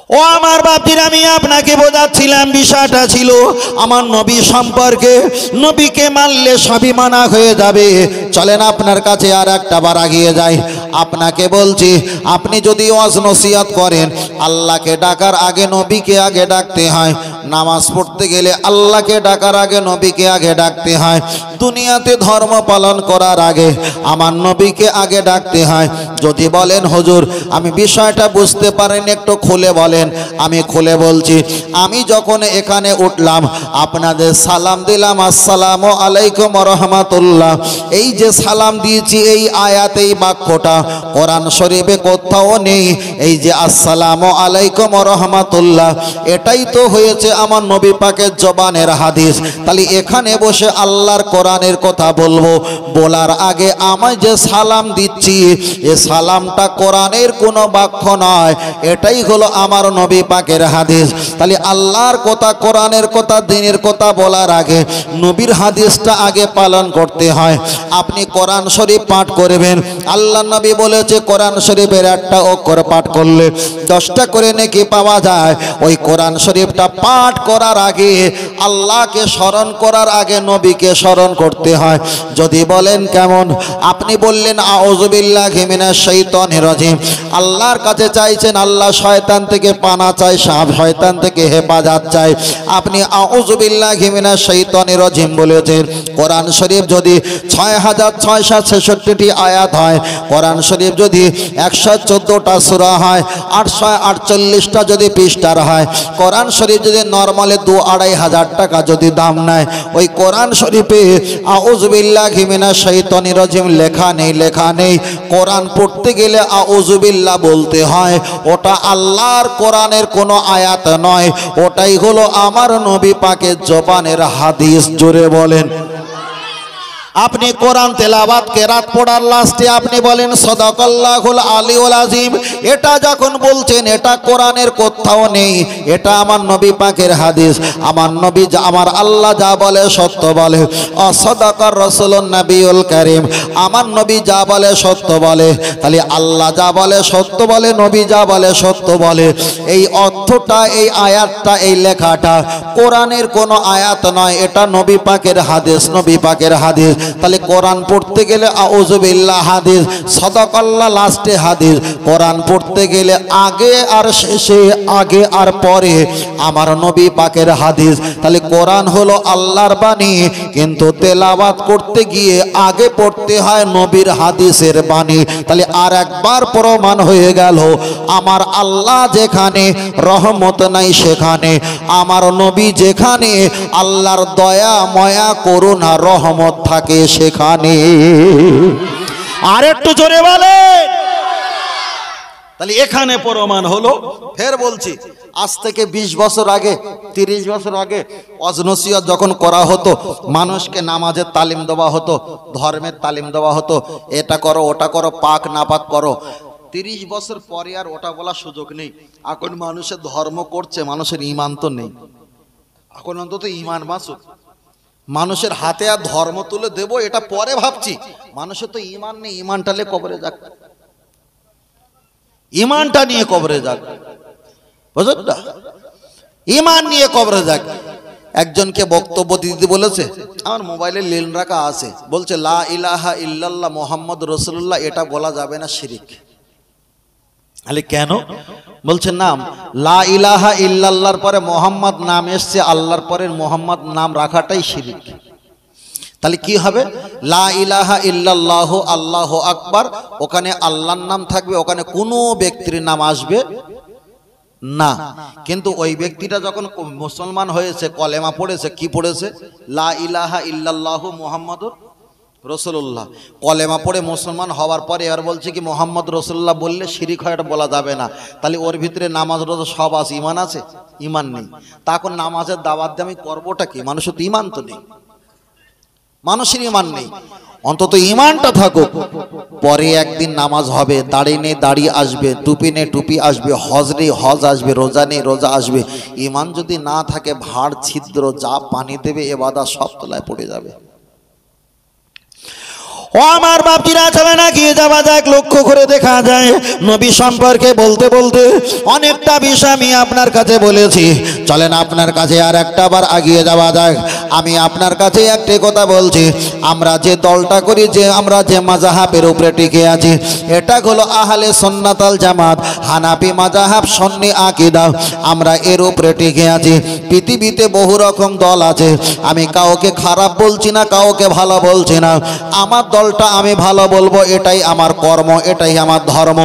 ও আমার বাপজিরা, আমি আপনাকে বোঝাচ্ছিলাম বিষয়টা ছিল আমার নবী সম্পর্কে। নবীকে মানলে সবই মানা হয়ে যাবে। চলেন আপনার কাছে আর একটা বার এগিয়ে যাই। আপনাকে বলছি, আপনি যদি ওয়াজ নসিহত করেন, আল্লাহকে ডাকার আগে নবীকে আগে ডাকতে হয়। নামাজ পড়তে গেলে আল্লাহকে ডাকার আগে নবীকে আগে ডাকতে হয়। দুনিয়াতে ধর্ম পালন করার আগে আমার নবীকে আগে ডাকতে হয়। যদি বলেন হুজুর আমি বিষয়টা বুঝতে পারিনি, একটু খুলে বলেন। আমি খুলে বলছি। আমি যখন এখানে উঠলাম, আপনাদের সালাম দিলাম, আসসালামু আলাইকুম ওয়া রাহমাতুল্লাহ। এই যে সালাম দিয়েছি, এই আয়াত, এই বাক্যটা কোরআন শরীফে কোথাও নেই। এই যে আসসালামু আলাইকুম ওয়া রাহমাতুল্লাহ, এটাই তো হয়েছে আমার নবী পাকের জবানের হাদিস। তাহলে এখানে বসে আল্লাহর কোরআনের কথা বলবো, বলার আগে আমি যে সালাম দিচ্ছি, এ সালামটা কোরআনের কোনো বাক্য নয়, এটাই হলো আমার নবী পাকের হাদিস। তাহলে আল্লাহর কথা, কোরআনের কথা, দ্বীনের কথা বলার আগে নবীর হাদিসটা আগে পালন করতে হয়। আপনি কোরআন শরীফ পাঠ করবেন, আল্লাহ নবী বলেছে কোরআন শরীফের একটা অক্ষর পাঠ করলে 10টা করে নেকি পাওয়া যায়। ওই কোরআন শরীফটা পাঠ করার আগে, আল্লাহকে স্মরণ করার আগে নবীকে স্মরণ করতে হয়। যদি বলেন কেমন, আপনি বললেন আউযু বিল্লাহি মিনাশ শাইতানির রাজিম, আল্লাহর কাছে চাইছেন, আল্লাহ শয়তান থেকে পানা চাই, শয়তান থেকে হেফাজত চাই। আপনি আউযু বিল্লাহি মিনাশ শাইতানির রাজিম বলেছেন। কোরআন শরীফ যদি 6666টি আয়াত হয়, কোরআন শরীফ যদি 114টা সূরা হয়, 848টা যদি পৃষ্ঠার হয়, কোরআন শরীফ যদি নরমালে 2-2.5 টাকা যদি দাম নেয়, ওই কোরআন শরীফে আউযু বিল্লাহি মিনাশ শাইতানির রাজিম লেখা নেই, লেখা নেই। কোরআন পড়তে গেলে আউযু বিল্লাহ বলতে হয়। ওটা আল্লাহর কোরআনের কোনো আয়াত নয়, ওটাই হলো আমার নবী পাকের জবানের হাদিস। জোরে বলেন। আপনি কোরআন তেলাওয়াত কেরাত পড়ার লাস্টে আপনি বলেন সাদাকাল্লাহুল আলিউল আযীম, এটা যখন বলছেন এটা কোরআনের কোথাও নেই, এটা আমার নবী পাকের হাদিস। আমার নবী, আমার আল্লাহ যা বলে সত্য বলে। সাদাকার রাসূলুন নবিয়ুল কারীম, আমার নবী যা বলে সত্য বলে। তাহলে আল্লাহ যা বলে সত্য বলে, নবী যা বলে সত্য বলে। এই অর্থটা, এই আয়াতটা, এই লেখাটা কোরআনের কোনো আয়াত নয়, এটা নবী পাকের হাদিস, নবী পাকের হাদিস। তাহলে কোরআন পড়তে গেলে আউযু বিল্লাহ হাদিস, সাদাকাল্লাহ লাস্টে হাদিস। কোরআন পড়তে গেলে আগে আর শেষে, আগে আর পরে আমার নবী পাকের হাদিস। তাহলে কোরআন হলো আল্লাহর বাণী, কিন্তু তেলাওয়াত করতে গিয়ে আগে পড়তে হয় নবীর হাদিসের বাণী। তাহলে আর একবার প্রমাণ হয়ে গেল, আমার আল্লাহ যেখানে রহমত নাই সেখানে, আমার নবী যেখানে আল্লাহর দয়া ময়া করুণা রহমত থাকে সেখানে। আর একটু জোরে বলেন। তাহলে এখানে প্রমাণ হলো। ফের বলছি, আজ থেকে 20 বছর আগে, 30 বছর আগে ওয়াজ নসিহত যখন করা হতো, মানুষকে নামাজের তালিম দেওয়া হতো, ধর্মের তালিম দেওয়া হতো, এটা করো ওটা করো, পাক না পাক করো। 30 বছর পরে আর ওটা বলার সুযোগ নেই। এখন মানুষের ধর্ম করছে, মানুষের ঈমান তো নেই। এখন অন্তত ঈমান বাঁচুক। মানুষের হাতে আর ধর্ম তুলে দেব এটা পরে ভাবছি, মানুষের তো ঈমান নেই। ঈমানটা নিয়ে কবরে যাক, ঈমানটা নিয়ে কবরে যাক, বুঝলেন না? ঈমান নিয়ে কবরে যাক। একজনকে বক্তব্য দিতে বলেছে, আমার মোবাইলে লেন রাখা আছে, বলছে লা ইলাহা ইল্লাল্লাহ মুহাম্মদ রাসূলুল্লাহ এটা বলা যাবে না, শিরিক। আরে কেন? বলছে নাম লা ইলাহা ইল্লাল্লাহর পরে মোহাম্মদ নাম এসছে, আল্লাহর পরে মোহাম্মদ নাম রাখাটাই শিরিক। তাহলে কি হবে? লা ইলাহা ইল্লাল্লাহু আল্লাহু আকবার, ওখানে আল্লাহর নাম থাকবে, ওখানে কোনো ব্যক্তির নাম আসবে না। কিন্তু ওই ব্যক্তিটা যখন মুসলমান হয়েছে, কলেমা পড়েছে, কি পড়েছে? লা ইলাহা ইল্লাল্লাহু মুহাম্মাদুর রাসূলুল্লাহ। কলেমা পড়ে মুসলমান হওয়ার পরে এবার বলছে কি মুহাম্মদ রাসূলুল্লাহ বললে শিরিক হয়, এটা বলা যাবে না। তাহলে ওর ভিতরে নামাজ রোজা সব আছে, ঈমান আছে? ঈমান নেই। তখন নামাজের দাওয়াত দিয়ে আমি করবোটা কি? মানুষের তো ঈমান তো নেই, মানুষের ঈমান নেই। অন্তত ঈমানটা থাকুক, পরে একদিন নামাজ হবে, দাড়ি নেই দাড়ি আসবে, টুপি নেই টুপি আসবে, হজ নেই হজ আসবে, রোজা নেই রোজা আসবে। ঈমান যদি না থাকে, ভাঁড় ছিদ্র যা পানি দেবে এবাদত সব তলায় পড়ে যাবে। ও আমার বাপজিরা, চলে না গিয়ে যাওয়া যাক। লক্ষ্য করে দেখা যায় নবী সম্পর্কে বলতে বলতে অনেকটা বিষয় আমি আপনার কাছে বলেছি। চলেন আপনার কাছে আর একটা বার আগিয়ে যাওয়া যাক। আমি আপনার কাছে একটি কথা বলছি, আমরা যে দলটা করি, যে আমরা যে মাযহাবের উপরে টিকে আছি, এটা হলো আহলে সুন্নাত ওয়াল জামাত, হানাফি মাযহাব, সুন্নি আকীদা। আমরা এর উপরে টিকে আছি। পৃথিবীতে বহু রকম দল আছে, আমি কাউকে খারাপ বলছি না, কাউকে ভালো বলছি না। আমার দলটা আমি ভালো বলবো, এটাই আমার কর্ম, এটাই আমার ধর্ম।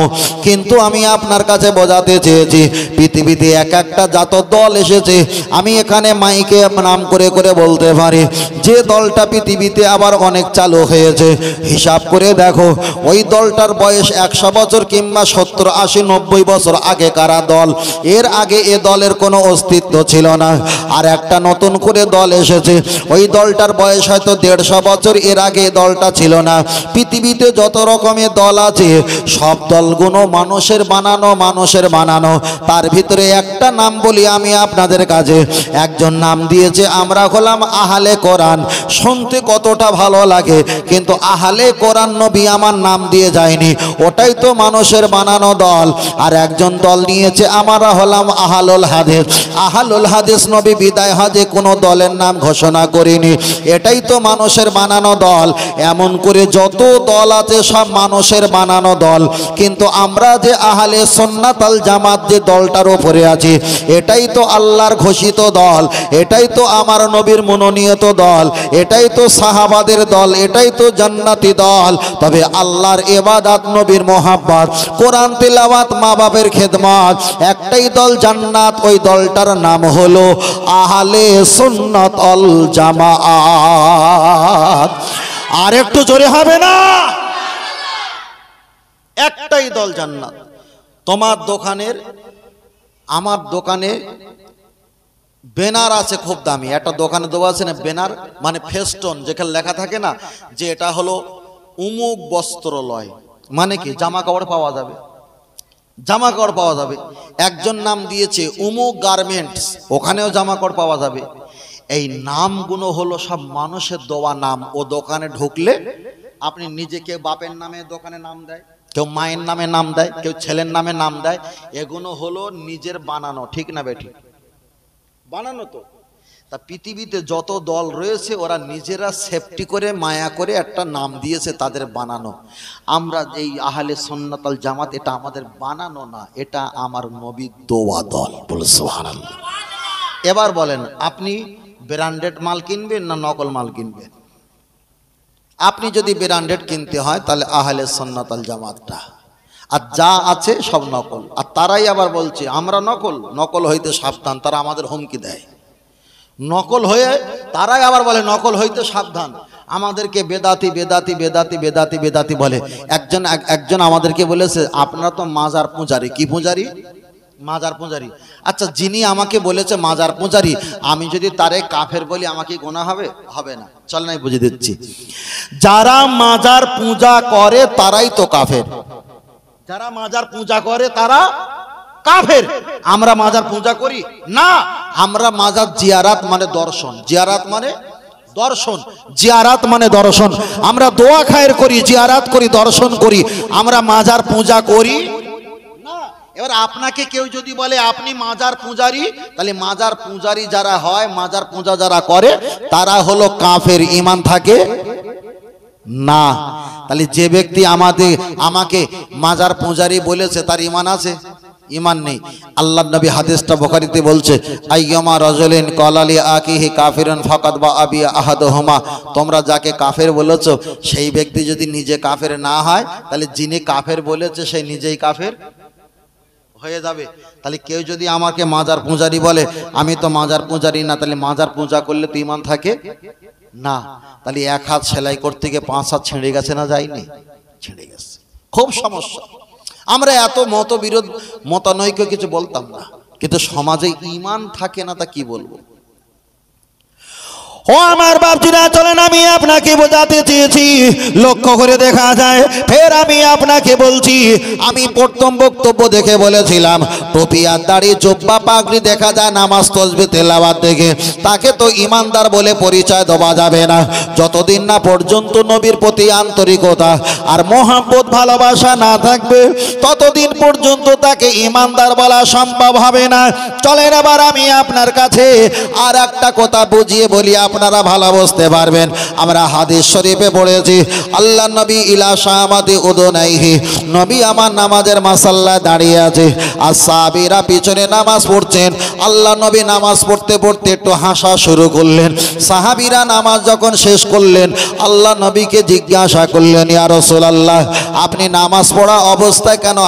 কিন্তু আমি আপনার কাছে বোঝাতে চেয়েছি, পৃথিবীতে এক একটা যত দল এসেছে, আমি এখানে মাইকে নাম করে করে বলতে পারি, যে দলটা পৃথিবীতে আবার অনেক চালু হয়েছে, হিসাব করে দেখো ওই দলটার বয়স 100 বছর কিংবা 70, 80, 90 বছর আগে কারা দল। এর আগে এ দলের কোনো অস্তিত্ব ছিল না। আর একটা নতুন করে দল এসেছে, ওই দলটার বয়স হয়তো 150 বছর, এর আগে দলটা ছিল না। পৃথিবীতে যত রকমের দল আছে, সব দলগুলো মানুষের বানানো, মানুষের বানানো। তার ভিতরে একটা নাম বলি আমি আপনাদের কাছে, একজন নাম দিয়েছে, আমরা হলাম আহলে কোরআন। শুনতে কতটা ভালো লাগে, কিন্তু আহলে কোরআন নবী আমার নাম দিয়ে যায়নি, ওটাই তো মানুষের বানানো দল। আর একজন দল নিয়েছে, আমরা হলাম আহলুল হাদিস। আহলুল হাদিস নবী বিদায় হজে কোনো দলের নাম ঘোষণা করেনি, এটাই তো মানুষের বানানো দল। এমন করে যত দল আছে সব মানুষের বানানো দল, কিন্তু আমরা যে আহলে সুন্নাত ওয়াল জামাত যে দলটার উপরে আছি, এটাই তো আল্লাহর ঘোষিত দল, এটাই তো আমার নবীর মনোনীত দল, এটাই তো সাহাবাদের দল, এটাই তো জান্নাতি দল। তবে আল্লাহর ইবাদত, নবীর মোহাব্বত, কোরআন তিলাওয়াত, মা বাপের খেদমত, একটাই দল জান্নাত, ওই দলটার নাম হলো আহলে সুন্নাত ওয়াল জামাত। আর একটু জোরে হবে না? একটাই দল জান্নাত। তোমার দোকানের, আমার দোকানে ব্যানার আছে খুব দামি, একটা দোকানে দেওয়া আছে না ব্যানার, মানে ফেস্টন, যেখানে লেখা থাকে না যে এটা হলো উমুক বস্ত্রালয়, মানে কি জামা কাপড় পাওয়া যাবে, জামা কাপড় পাওয়া যাবে। একজন নাম দিয়েছে উমুক গার্মেন্টস, ওখানেও জামা কাপড় পাওয়া যাবে। এই নামগুলো হলো সব মানুষের দেওয়া নাম। ও দোকানে ঢুকলে আপনি নিজেকে বাপের নামে দোকানে নাম দেয়, কেউ মায়ের নামে নাম দেয়, কেউ ছেলের নামে নাম দেয়। এগুলো হলো নিজের বানানো, ঠিক না বেটি? বানানো তো। তা পৃথিবীতে যত দল রয়েছে, ওরা নিজেরা সেফটি করে, মায়া করে একটা নাম দিয়েছে, তাদের বানানো। আমরা এই আহলে সুন্নাত ওয়াল জামাত, এটা আমাদের বানানো না, এটা আমার নবীর দোয়া দল। বলে সুবহানাল্লাহ। এবার বলেন, আপনি ব্র্যান্ডেড মাল কিনবেন না নকল মাল কিনবেন? আপনি যদি ব্র্যান্ডেড কিনতে হয়, তাহলে আহলে সুন্নাত ওয়াল জামাতটা। আর যা আছে সব নকল। আর তারাই আবার বলছে আমরা নকল, নকল হইতে সাবধান, তারা আমাদের হুমকি দেয়। নকল হয়ে তারাই আবার বলে নকল হইতে সাবধান, আমাদেরকে বেদাতি বেদাতি বেদাতি বেদাতি বেদাতি বলে। একজন আমাদেরকে বলেছে, আপনারা তো মাজার পূজারি। কি পূজারি? মাজার পূজারি। আচ্ছা, যিনি আমাকে বলেছে মাজার পূজারি, আমি যদি তারে কাফের বলি, আমাকে গোনা হবে? হবে না। চল নাই বুঝে দিচ্ছি, যারা মাজার পূজা করে তারাই তো কাফের। যারা মাজার পূজা করে তারা কাফের। আমরা মাজার পূজা করি না, আমরা মাজার জিয়ারাত মানে দর্শন, জিয়ারাত মানে দর্শন, জিয়ারাত মানে দর্শন। আমরা দোয়া খায়ের করি, জিয়ারাত করি, দর্শন করি, আমরা মাজার পূজা করি না। এবার আপনাকে কেউ যদি বলে আপনি মাজার পূজারি, তাহলে মাজার পূজারি যারা হয়, মাজার পূজা যারা করে, তারা হলো কাফের। ঈমান থাকে না। তাহলে যে ব্যক্তি আমাকে মাজার পূজারি বলেছে, তার ঈমান আছে? ঈমান নেই। আল্লাহর নবী হাদিসটা বুখারীতে বলছে, আইয়ামা রাজুলিন ক্বালা লি আকিহি কাফিরুন ফাকাদ বা আবি আহাদুহুমা, তোমরা যাকে কাফের বলেছো, সেই ব্যক্তি যদি নিজে কাফের না হয়, তাহলে যিনি কাফের বলেছে সে নিজেই কাফের হয়ে যাবে। তাহলে কেউ যদি আমাকে মাজার পূজারি বলে, আমি তো মাজার পূজারি না, তাহলে মাজার পূজা করলে তো ঈমান থাকে না। তাহলে এক হাত সেলাই করতে গিয়ে 5 হাত ছিঁড়ে গেছে না? যায়নি? ছিঁড়ে গেছে। খুব সমস্যা। আমরা এত মতবিরোধ, মতানৈক্য কিছু বলতাম না, কিন্তু সমাজে ঈমান থাকে না, তা কি বলবো। ও আমার বাপজিরা, চলেন আমি আপনাকে বোঝাতে চেয়েছি, লক্ষ্য করে দেখা যায়। ফের আমি আপনাকে বলছি, আমি প্রথম বক্তব্য দেখে বলেছিলাম টুপি আর দাড়ি জুব্বা পাগড়ি দেখা যায় নামাজ তসবিহ তেলাওয়াত দেখে, তাকে তো ইমানদার বলে পরিচয় দেওয়া যাবে না যতদিন না পর্যন্ত নবীর প্রতি আন্তরিকতা আর মহব্বত ভালোবাসা না থাকবে, ততদিন পর্যন্ত তাকে ইমানদার বলা সম্ভব হবে না। চলেন এবার আমি আপনার কাছে আর একটা কথা বুঝিয়ে বলি, আপনারা ভালো বুঝতে পারবেন। আমরা হাদিস শরীফে পড়েছি, আল্লাহ নবী ইলা শামাতি উদুনাইহি, নবী আমার নামাজের মাসাল্লায় দাঁড়িয়ে আছে আর সাহাবীরা পিছনে নামাজ পড়ছেন। আল্লাহ নবী নামাজ পড়তে পড়তে একটু হাসা শুরু করলেন। সাহাবীরা নামাজ যখন শেষ করলেন, আল্লাহ নবীকে জিজ্ঞাসা করলেন, ইয়া রাসূলুল্লাহ, আপনি নামাজ পড়া অবস্থায় কেন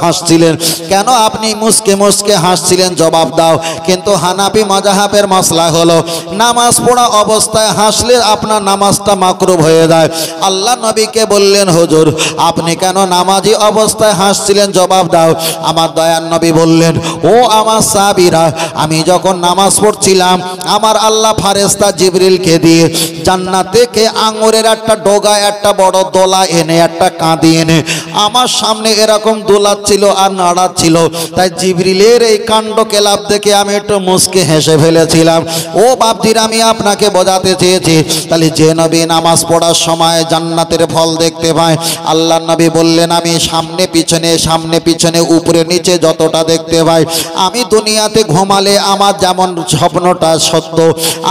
হাসছিলেন, কেন আপনি মুসকে মুসকে হাসছিলেন, জবাব দাও। কিন্তু হানাফি মাযহাবের মাসলা হলো নামাজ পড়া অবস্থায় হাসলে আপনার নামাজটা মাকরুহ হয়ে যায়। আল্লাহ নবীকে বললেন, হুজুর আপনি কেন নামাজি অবস্থায় হাসছিলেন, জবাব দাও। আমার দয়ার নবী বললেন, ও আমার সাহাবীরা, আমি যখন নামাজ পড়ছিলাম আমার আল্লাহ ফারেস্তা জিবরিলকে দিয়ে জান্নাত থেকে আঙুরের একটা ডগা একটা বড় দোলা এনে একটা কাঁদি এনে আমার সামনে এরকম দোলাচ্ছিল আর নাড়াচ্ছিল, তাই জিবরিলের এই কাণ্ড কেলাপ দেখে আমি একটু মুচকে হেসে ফেলেছিলাম। ও বাপজির, আমি আপনাকে বোঝাতে চেয়েছি, তাহলে যে নবী নামাজ পড়ার সময় জান্নাতের ফল দেখতে পায়, আল্লাহ নবী বললেন আমি সামনে পিছনে উপরে নিচে যতটা দেখতে পাই, আমি দুনিয়াতে ঘুমালে আমার যেমন স্বপ্নটা সত্য,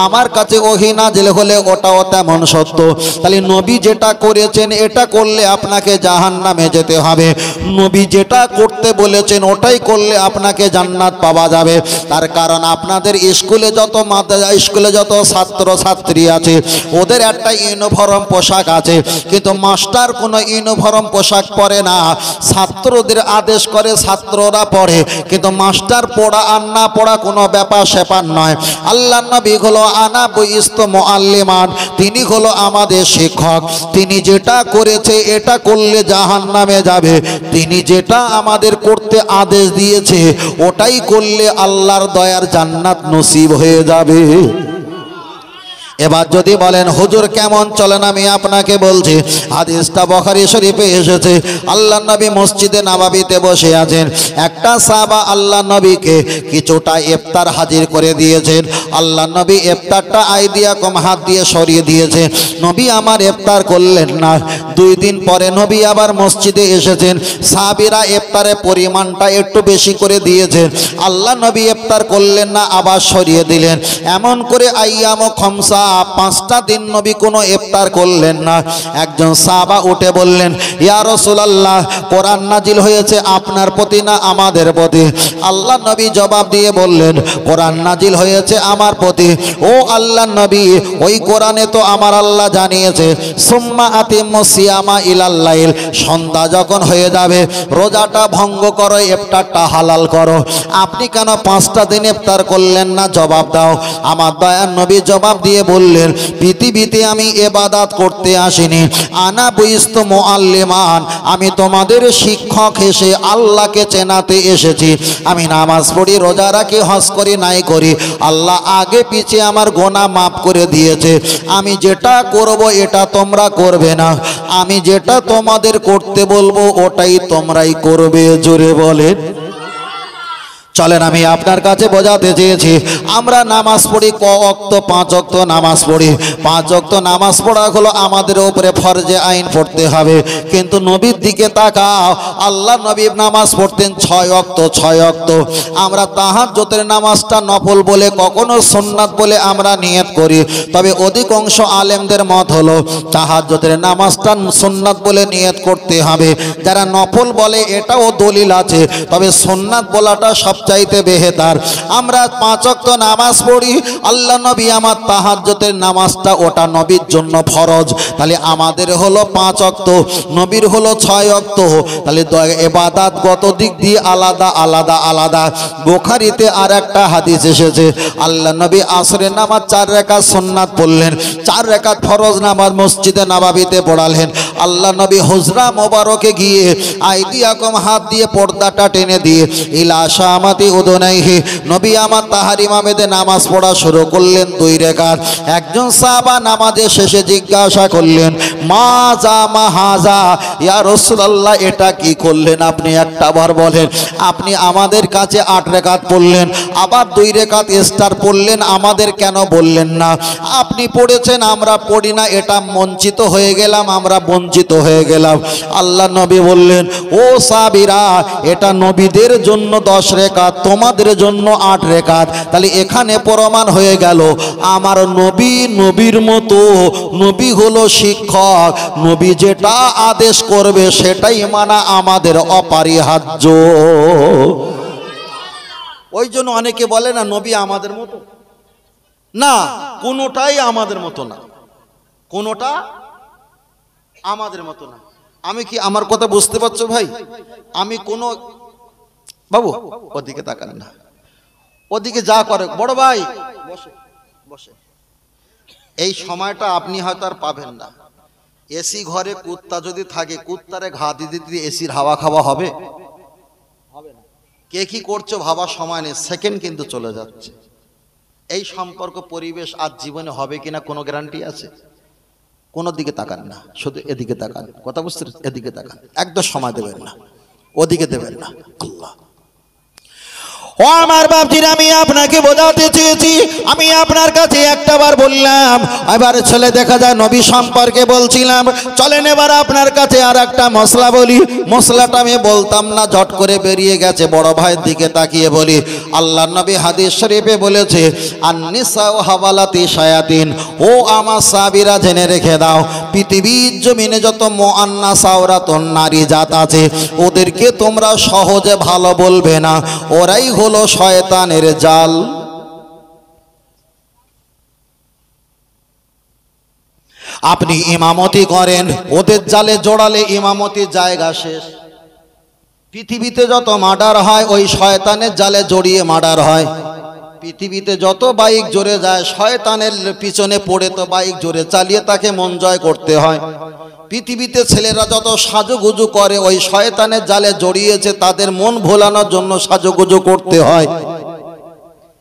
আমার কাছে ওহী নাজিল হলে ওটাও তেমন সত্য। তাহলে নবী যেটা করেছেন এটা করলে আপনাকে জাহান্নামে যেতে হবে, নবী যেটা করতে বলেছেন ওটাই করলে আপনাকে জান্নাত পাওয়া যাবে। তার কারণ আপনাদের স্কুলে যত ছাত্র ছাত্রী আছে ওদের একটা ইউনিফর্ম পোশাক আছে, কিন্তু মাস্টার কোনো ইউনিফর্ম পোশাক পরে না, ছাত্রদের আদেশ করে ছাত্ররা পড়ে, কিন্তু মাস্টার পড়া আর না পড়া কোনো ব্যাপার স্যাপার নয়। আল্লাহ নবী হলো আনা বুইস্তু মুআল্লিমান, তিনি হলো আমাদের শিক্ষক, তিনি যেটা করেছে এটা করলে জাহান্নামে যাবে, তিনি যেটা আমাদের করতে আদেশ দিয়েছে ওটাই করলে আল্লাহর দয়ার জান্নাত নসিব হয়ে যাবে। এবার যদি বলেন হুজুর কেমন, চলেন আমি আপনাকে বলছি। হাদিসটা বুখারী শরীফে এসেছে, আল্লাহ নবী মসজিদে নববীতে বসে আছেন, একটা সাহাবা আল্লাহ নবীকে কিছুটা ইফতার হাজির করে দিয়েছেন। আল্লাহ নবী ইফতারটা আইডিয়া কম হাত দিয়ে সরিয়ে দিয়েছে, নবী আমার ইফতার করলেন না। 2 দিন পরে নবী আবার মসজিদে এসেছেন, সাহাবীরা ইফতারের পরিমাণটা একটু বেশি করে দিয়েছেন, আল্লাহ নবী ইফতার করলেন না, আবার সরিয়ে দিলেন। এমন করে আইয়াম খামসা, 5টা দিন নবী কোনো ইফতার করলেন না। একজন সাহাবা উঠে বললেন, ইয়া রাসূলুল্লাহ, কোরআন নাজিল হয়েছে আপনার প্রতি না আমাদের প্রতি? আল্লাহ নবী জবাব দিয়ে বললেন, কোরআন নাজিল হয়েছে আমার প্রতি। ও আল্লাহ নবী, ওই কোরআনে তো আমার আল্লাহ জানিয়েছে সুম্মা আতিম্মু সিয়ামা ইলাল লাইল, সন্ধ্যা যখন হয়ে যাবে রোজাটা ভঙ্গ করো, ইফতারটা হালাল করো। আপনি কেন 5টা দিন ইফতার করলেন না, জবাব দাও। আমার দয়ার নবী জবাব দিয়ে বললেন, পৃথিবীতে আমি ইবাদত করতে আসিনি, আনা বুইস্তু মুআল্লিমান, আমি তোমাদের শিক্ষক এসে আল্লাহকে চেনাতে এসেছি। আমি নামাজ পড়ি, রোজা রাখি, হজ করি, নাই করি, আল্লাহ আগে পিছে আমার গুনাহ মাফ করে দিয়েছে। আমি যেটা করব এটা তোমরা করবে না, আমি যেটা তোমাদের করতে বলবো ওটাই তোমরাই করবে। জোরে বলেন। চলেন আমি আপনার কাছে বোঝাতে চেয়েছি, আমরা নামাজ পড়ি ক ওয়াক্ত? 5 ওয়াক্ত নামাজ পড়ি। 5 ওয়াক্ত নামাজ পড়া হলো আমাদের উপরে ফরজে আইন পড়তে হবে, কিন্তু নবীর দিকে তাকাও, আল্লাহ নবী নামাজ পড়তেন 6 ওয়াক্ত 6 ওয়াক্ত। আমরা তাহাজ্জুদের নামাজটা নফল বলে, কখনো সুন্নাত বলে আমরা নিয়ত করি, তবে অধিকাংশ আলেমদের মত হলো তাহাজ্জুদের নামাজটা সুন্নাত বলে নিয়ত করতে হবে। যারা নফল বলে এটাও দলিল আছে, তবে সুন্নাত বলাটা সবচাইতে বেহেতার। আমরা 5 ওয়াক্ত নামাজ পড়ি, আল্লাহ নবী আমার তাহাজ্জুদের নামাজটা ওটা নবীর জন্য ফরজ, তাহলে আমাদের হলো 5 ওয়াক্ত, নবীর হলো 6 ওয়াক্ত। তাহলে ইবাদত গত দিক দিয়ে আলাদা আলাদা আলাদা। বুখারীতে আর একটা হাদিস এসেছে, আল্লাহ নবী আসরের নামাজ 4 রাকাত সুন্নাত পড়লেন, 4 রাকাত ফরজ নামাজ মসজিদে নববীতে পড়ালেন। আল্লাহ নবী হুজরা মোবারকে গিয়ে আইদিয়াকুম হাত দিয়ে পর্দাটা টেনে দিয়ে ইলা শামাতি উদুনাইহি নবী আমার তাহারিমা বেঁধে নামাজ পড়া শুরু করলেন 2 রাকাত। একজন সাহাবা নামাজের শেষে জিজ্ঞাসা করলেন মাজা মাহাজা ইয়া রাসূলুল্লাহ, এটা কি করলেন আপনি? একটা বার বলেন। আপনি আমাদের কাছে 8 রাকাত পড়লেন, আবার 2 রাকাত এক্সট্রা পড়লেন, আমাদের কেন বললেন না? আপনি পড়েছেন, আমরা পড়ি না, এটা বঞ্চিত হয়ে গেলাম, আমরা বঞ্চিত হয়ে গেলাম। আল্লাহ নবী বললেন ও সাহাবীরা, এটা নবীদের জন্য 10 রাকাত, তোমাদের জন্য 8 রাকাত। তাহলে এখানে প্রমাণ হয়ে গেল আমার নবী নবীর মতো, নবী হলো শিক্ষক, নবী যেটা আদেশ করবে সেটাই মানা আমাদের অপরিহার্য। ওই জন্য অনেকে বলে না নবী আমাদের মতো না, কোনোটাই আমাদের মতো না, কোনোটা আমাদের মতো না। আমি কি আমার কথা বুঝতে পারছো ভাই? আমি কোনো বাবু ওদিকে তাকান না, ওদিকে যা করে বড় ভাই বসে বসে। এই সময়টা আপনি হয়তো আর পাবেন না। এসি ঘরে কুত্তা যদি থাকে, কুত্তারে ঘা দিতে দিতে এসির হাওয়া খাওয়া হবে? কে কি করছো ভাবার সময় নেই, সেকেন্ড কিন্তু চলে যাচ্ছে। এই সম্পর্ক পরিবেশ আজ জীবনে হবে কিনা কোনো গ্যারান্টি আছে? কোনো দিকে তাকান না, শুধু এদিকে তাকান। কথা বুঝতে, এদিকে তাকান, একদম সময় দেবেন না, ওদিকে দেবেন না। আল্লাহ ও আমার বাপজির, আমি আপনাকে বোঝাতে চেয়েছি, আমি আপনার কাছে একটা বার বললাম, এবার ছেলে দেখা যায় নবী সম্পর্কে বলছিলাম। চলেন এবার আপনার কাছে আর একটা মশলা বলি। মশলাটা আমি বলতাম না, ঝট করে বেরিয়ে গেছে। বড় ভাইয়ের দিকে তাকিয়ে বলি, আল্লাহ নবী হাদিস শরীফে বলেছে আন-নিসাউ হাওয়ালাতি শায়াতিন। ও আমার সাহাবীরা জেনে রেখে দাও, পৃথিবীর জমিনে যত মুআন্নাস আওরাতুন নারী জাত আছে, ওদেরকে তোমরা সহজে ভালো বলবে না, ওরাই হলো শয়তানের জাল। আপনি ইমামতি করেন, ওদের জালে জড়ালে ইমামতির জায়গা শেষ। পৃথিবীতে যত মার্ডার হয় ওই শয়তানের জালে জড়িয়ে মার্ডার হয়। পৃথিবীতে যত বাইক জোরে যায় শয়তানের পিছনে পড়ে তো বাইক জোরে চালিয়ে তাকে মন জয় করতে হয়। পৃথিবীতে ছেলেরা যত সাজুগুজু করে ওই শয়তানের জালে জড়িয়েছে, তাদের মন ভোলানোর জন্য সাজুগুজু করতে হয়।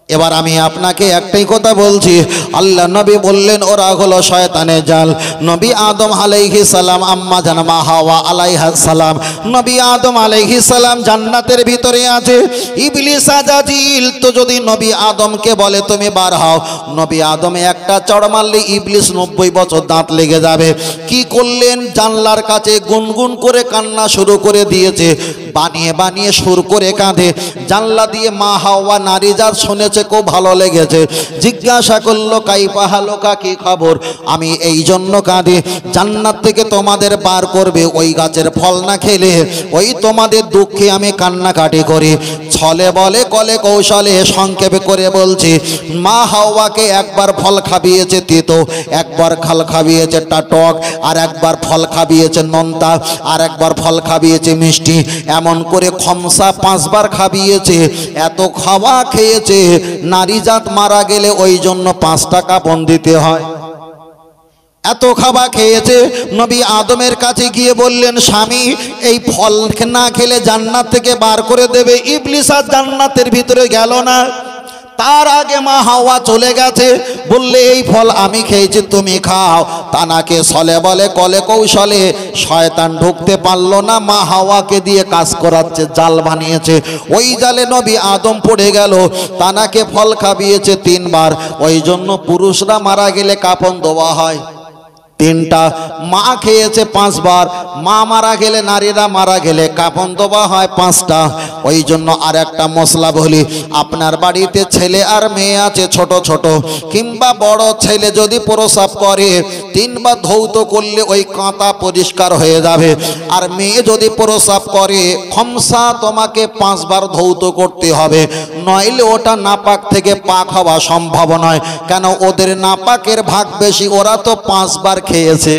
এবার আমি আপনাকে একটাই কথা বলছি, আল্লাহ নবী বললেন ওরা হলো শয়তানের জাল। নবী আদম আলাইহিস সালাম, আম্মা জান মা হাওয়া আলাইহাস সালাম, নবী আদম আলাইহিস সালাম জান্নাতের ভিতরে আছে। ইবলিস আজাজিল তো যদি নবী আদমকে বলে তুমি বার হও, নবী আদমে একটা চড় মারলে ইবলিস 90 বছর দাঁত লেগে যাবে। কি করলেন? জানলার কাছে গুনগুন করে কান্না শুরু করে দিয়েছে, বানিয়ে বানিয়ে সুর করে কাঁদে। জানলা দিয়ে মা হাওয়া নারী জাত শুনেছে, খুব ভালো লেগেছে। জিজ্ঞাসা করলো কাইফা হালুকা, কি খবর? আমি এই জন্য কাঁদি, জান্নাত থেকে তোমাদের বার করবে, ওই গাছের ফল না খেলে ওই তোমাদের দুঃখে আমি কান্নাকাটি করি। ছলে বলে কলে কৌশলে সংক্ষেপে করে বলছি, মা হাওয়াকে একবার ফল খাবিয়েছে তিতো, একবার খাল খাবিয়েছে টক, আর একবার ফল খাবিয়েছে নোনতা, আর একবার ফল খাবিয়েছে মিষ্টি। এমন করে খমসা 5 বার খাবিয়েছে। এত খাওয়া খেয়েছে, নারী জাত মারা গেলে ওই জন্য 5 টাকা পণ দিতে হয়। এত খাবার খেয়েছে। নবী আদমের কাছে গিয়ে বললেন, স্বামী এই ফল না খেলে জান্নাত থেকে বার করে দেবে। ইবলিস আর জান্নাতের ভিতরে গেল না, তার আগে মা হাওয়া চলে গেছে। বললে এই ফল আমি খেয়েছি, তুমি খাও। তা নাকে ছলে বলে কলে কৌশলে শয়তান ঢুকতে পারলো না, মা হাওয়াকে দিয়ে কাজ করাচ্ছে, জাল বানিয়েছে। ওই জালে নবী আদম পড়ে গেল। তানাকে ফল খাবিয়েছে 3 বার। ওই জন্য পুরুষরা মারা গেলে কাফন দেওয়া হয় 3টা, মা খেয়েছে 5 বার। মা মারা গেলে, নারীরা মারা গেলে কাফন দেওয়া হয় 5টা। ওই জন্য আর একটা মশলা বলি, আপনার বাড়িতে ছেলে আর মেয়ে আছে ছোট ছোট, কিংবা বড় ছেলে যদি প্রস্রাব করে 3 বার ধৌত করলে ওই কাঁটা পরিষ্কার হয়ে যাবে। আর মেয়ে যদি প্রস্রাব করে খমসা তোমাকে 5 বার ধৌত করতে হবে, নইলে ওটা নাপাক থেকে পাক হওয়া সম্ভব নয়। কেন? ওদের নাপাকের ভাগ বেশি, ওরা তো 5 বার খেয়েছে।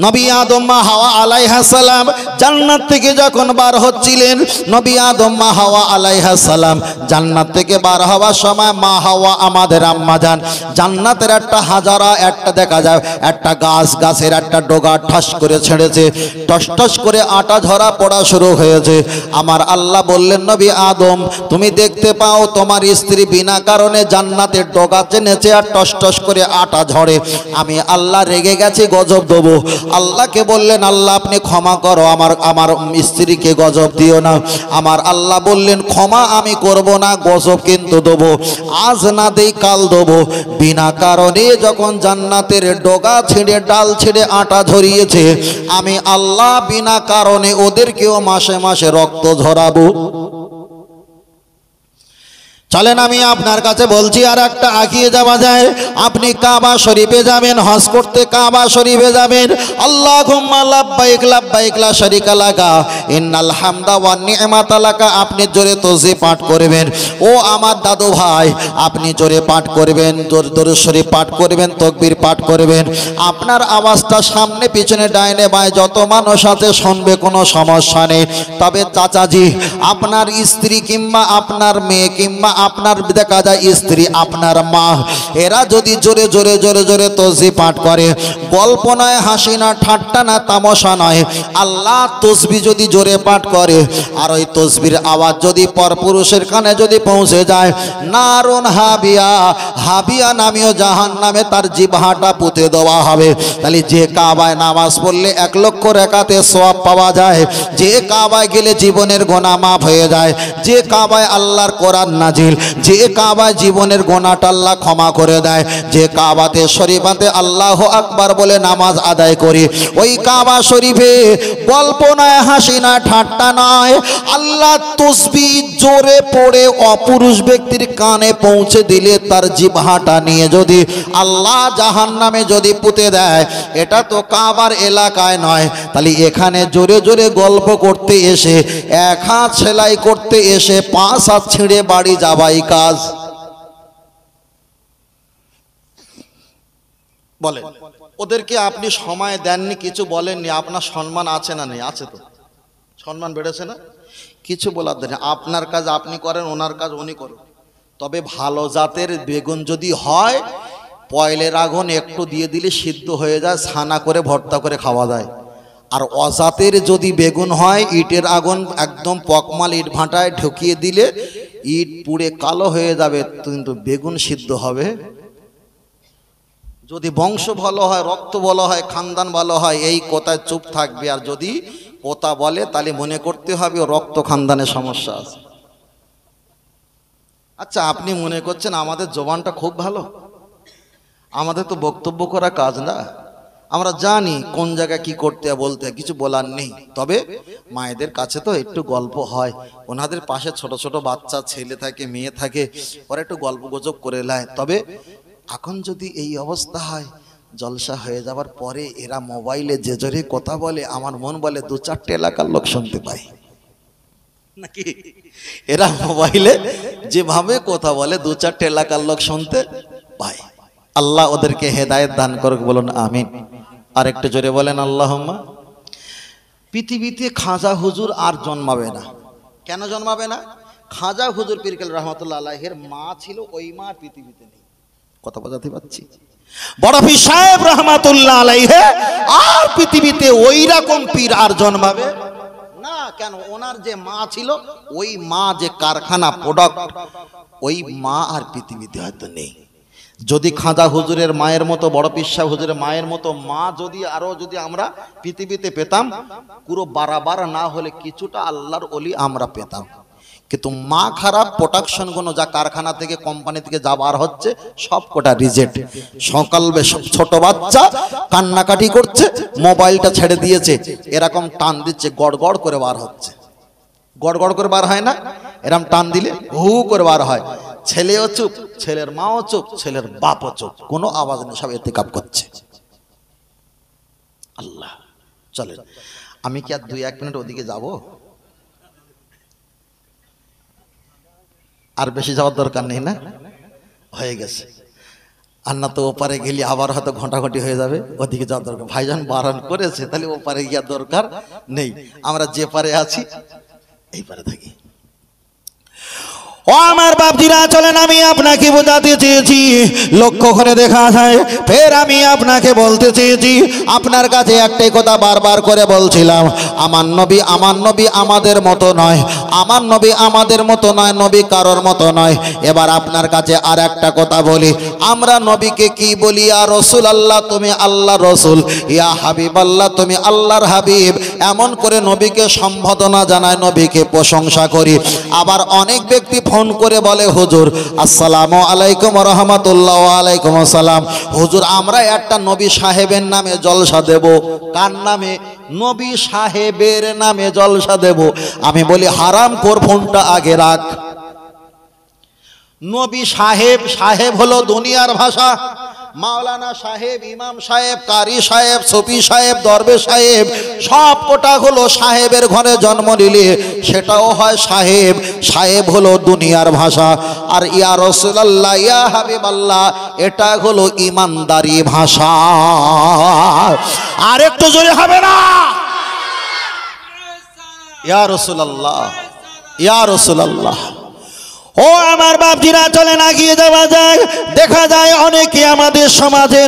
নবী আদম মা হাওয়া আলাইহিস সালাম জান্নাত থেকে যখন বার হচ্ছিলেন, নবী আদম মা হাওয়া আলাইহিস সালাম জান্নাত থেকে বার হওয়ার সময় মা হাওয়া আমাদের আম্মা জান জান্নাতের একটা হাজারা একটা দেখা যায় একটা গাছের একটা ডগা ঠাস করে ছেড়েছে, টস টস করে আটা ঝরা পড়া শুরু হয়েছে। আমার আল্লাহ বললেন, নবী আদম তুমি দেখতে পাও তোমার স্ত্রী বিনা কারণে জান্নাতের ডগা টেনেছে আর টস টস করে আটা ঝরে, আমি আল্লাহ রেগে গেছি, গজব দেবো। আল্লাহকে বললেন, আল্লাহ আপনি ক্ষমা করো, আমার স্ত্রীকে গজব দিও না। আমার আল্লাহ বললেন, ক্ষমা আমি করব না, গজব কিন্তু দেবো, আজ না দেই কাল দেবো। বিনা কারণে যখন জান্নাতের ডগা ছেড়ে ডাল ছেড়ে আটা ঝরিয়েছে, আমি আল্লাহ বিনা কারণে ওদেরকেও মাসে মাসে রক্ত ঝরাবো। চলেন আমি আপনার কাছে বলছি, আর একটা আগিয়ে যাওয়া যায়। আপনি কাবা শরীফে যাবেন, হজ করতে কাবা শরীফে যাবেন, আল্লাহুম্মা লাব্বাইক লাব্বাইক লা শারীকা লাকা ইন্নাল হামদা ওয়ান নি'মাতা লাকা, আপনি জোরে তাসবিহ পাঠ করবেন। ও আমার দাদু ভাই, আপনি জোরে পাঠ করবেন, দরুদ শরীফ পাঠ করবেন, তাকবীর পাঠ করবেন। আপনার আওয়াজটা সামনে পিছনে ডাইনে বাঁয়ে যত মানুষ আছে শুনবে, কোনো সমস্যা নেই। তবে চাচাজি, আপনার স্ত্রী কিংবা আপনার মেয়ে কিংবা আপনার দেখা যায় স্ত্রী, আপনার মা, এরা যদি জোরে জোরে জোরে জোরে তাসবিহ পাঠ করে, গল্প নয়, হাসি না, ঠাট্টা না, তামাশা নয়, আল্লাহ তাসবিহ যদি জোরে পাঠ করে আর ওই তাসবির আওয়াজ যদি পরপুরুষের কানে যদি পৌঁছে যায়, নারুন হাবিয়া, হাবিয়া নামীয় জাহান্নামে তার জিহ্বাটা পুঁতে দেওয়া হবে। তাহলে যে কাবায় নামাজ পড়লে 1 লক্ষ রাকাতে সওয়াব পাওয়া যায়, যে কাবায় গেলে জীবনের গুনাহ মাফ হয়ে যায়, যে কাবায় আল্লাহর কোরআন নাজিল, যে কাবায় জীবনের গুনাহটা আল্লাহ ক্ষমা করে দেয়, যে কাবাতে শরীফাতে আল্লাহু আকবার বলে নামাজ আদায় করি, ওই কাবা শরীফে গল্প নয়, হাসি না, ঠাট্টা নয়, আল্লাহ তাসবিহ জোরে পড়ে অপুরুষ ব্যক্তির কানে পৌঁছে দিলে তার জিহ্বাটা নিয়ে যদি আল্লাহ জাহান্নামে যদি পুঁতে দেয়, এটা তো কাবার এলাকায় নয়। তাহলে এখানে জোরে জোরে গল্প করতে এসে, 1 হাত সেলাই করতে এসে 5 হাত ছিঁড়ে বাড়ি যাবাই কাজ। বলেন, ওদেরকে আপনি সময় দেননি, কিছু বলেননি, আপনার সম্মান আছে না নেই? আছে তো, সম্মান বেড়েছে না? কিছু বলার দেন, আপনার কাজ আপনি করেন, ওনার কাজ উনি করেন। তবে ভালো জাতের বেগুন যদি হয়, পয়লের আগুন একটু দিয়ে দিলে সিদ্ধ হয়ে যায়, ছানা করে ভর্তা করে খাওয়া যায়। আর অজাতের যদি বেগুন হয়, ইটের আগুন একদম পকমাল ইট ভাঁটায় ঢুকিয়ে দিলে ইট পুড়ে কালো হয়ে যাবে, কিন্তু বেগুন সিদ্ধ হবে। যদি বংশ ভালো হয়, রক্ত ভালো হয়, খানদান ভালো হয়, এই কথায় চুপ থাকবে। আর যদি কথা বলে, তাহলে মনে করতে হবে ও রক্ত খানদানের সমস্যা আছে। আচ্ছা, আপনি মনে করছেন আমাদের জবানটা খুব ভালো? আমাদের তো বক্তব্য করা কাজ না, আমরা জানি কোন জায়গায় কি করতে বলতে, কিছু বলার নেই। তবে মায়েদের কাছে তো একটু গল্প হয়, ওনাদের পাশে ছোট ছোট বাচ্চা ছেলে থাকে, মেয়ে থাকে, ওরা একটু গল্প গুজব করে নেয়। তবে এখন যদি এই অবস্থা হয়, জলসা হয়ে যাবার পরে এরা মোবাইলে যে জোরে কথা বলে, আমার মন বলে 2-4টে এলাকার লোক শুনতে পায় নাকি? এরা মোবাইলে যেভাবে কথা বলে 2-4টে এলাকার লোক শুনতে পায়। আল্লাহ ওদেরকে হেদায়েত দান করুক, বলুন আমিন। আর একটু জোরে বলেন আল্লাহুম্মা। পৃথিবীতে খাজা হুজুর আর জন্মাবে না। কেন জন্মাবে না? খাজা হুজুর পীরকেল রহমাতুল্লাহ আলাইহির মা ছিল, ওই মা পৃথিবীতে নেই। কথা বোঝাতে পারছি? বড় পীর সাহেব রহমাতুল্লাহ আলাইহি আর পৃথিবীতে ওই রকম পীর আর জন্মাবে না। কেন? ওনার যে মা ছিল, ওই মা যে কারখানা প্রোডাক্ট, ওই মা আর পৃথিবীতে হয়তো নেই। যদি খাজা হুজুরের মায়ের মতো, বড় পীর সাহেব হুজুরের মায়ের মতো মা যদি আরো যদি আমরা পৃথিবীতে পেতাম, পুরো বারাবার না হলে কিছুটা আল্লাহর ওলি আমরা পেতাম। কিন্তু মা খারাপ, প্রোডাকশনগুলো যা কারখানা থেকে কোম্পানি থেকে যা বার হচ্ছে সব কোটা রিজেক্ট। সকাল ছোট বাচ্চা কান্নাকাটি করছে, মোবাইলটা ছেড়ে দিয়েছে, এরকম টান দিচ্ছে, গড়গড় করে বার হচ্ছে। গড়গড় করে বার হয় না? এরকম টান দিলে হু করে বার হয়। ছেলেও চুপ, ছেলের মাও চুপ, ছেলের বাপও চুপ, কোনো আওয়াজ নেই, সব ইতিকাব করছে। আল্লাহ, চলেন আমি কি আর 2-1 মিনিট ওদিকে যাব? আর বেশি যাওয়ার দরকার নেই না? হয়ে গেছে। আর না তো ওপারে গেলে আবার হয়তো ঘন্টাঘটি হয়ে যাবে, ওদিকে যাওয়ার দরকার। ভাইজান বারণ করেছে, তাহলে ওপারে গিয়ে দরকার নেই, আমরা যে পারে আছি এই পারে থাকি। ও আমার বাপজিরা চলেন, আমি আপনাকে বোঝাতে চেয়েছি, লক্ষ্য করে দেখা যায়, ফের আমি আপনাকে বলতে চেয়েছি, আপনার কাছে একটাই কথা বারবার করে বলছিলাম, আমার নবী আমাদের মতো নয়, আমার নবী আমাদের মতো নয়, নবী কারোর মতো নয়। এবার আপনার কাছে আর একটা কথা বলি, আমরা নবীকে কি বলি? ইয়া রসুল আল্লাহ, তুমি আল্লাহ রসুল, ইয়া হাবিব আল্লাহ, তুমি আল্লাহর হাবিব, এমন করে নবীকে সম্বোধনা জানায়, নবীকে প্রশংসা করি। আবার অনেক ব্যক্তি ফোন করে বলে, হুজুর আসসালামু আলাইকুম রহমতুল্লাহ। ওয়ালাইকুম আসসালাম। হুজুর আমরা একটা নবী সাহেবের নামে জলসা দেব। কার নামে? নবী সাহেবের নামে জলসা দেব। আমি বলি হারাম কর, ফোনটা আগে রাখ। নবী সাহেব, সাহেব হলো দুনিয়ার ভাষা। মাওলানা সাহেব, ইমাম সাহেব, কারি সাহেব, সফি সাহেব, দরবেশ সাহেব, সব কোটা হলো সাহেবের ঘরে জন্ম নিলে সেটাও হয় সাহেব। সাহেব হলো দুনিয়ার ভাষা। আর ইয়া রাসূলুল্লাহ, ইয়া হাবিবাল্লাহ, এটা হলো ইমানদারি ভাষা। আর একটু জোরে হবে না? ইয়া রাসূলুল্লাহ, ইয়া রাসূলুল্লাহ। ও আমার বাপজিরা চলেন এগিয়ে যাওয়া যায়। দেখা যায় অনেকে আমাদের সমাজে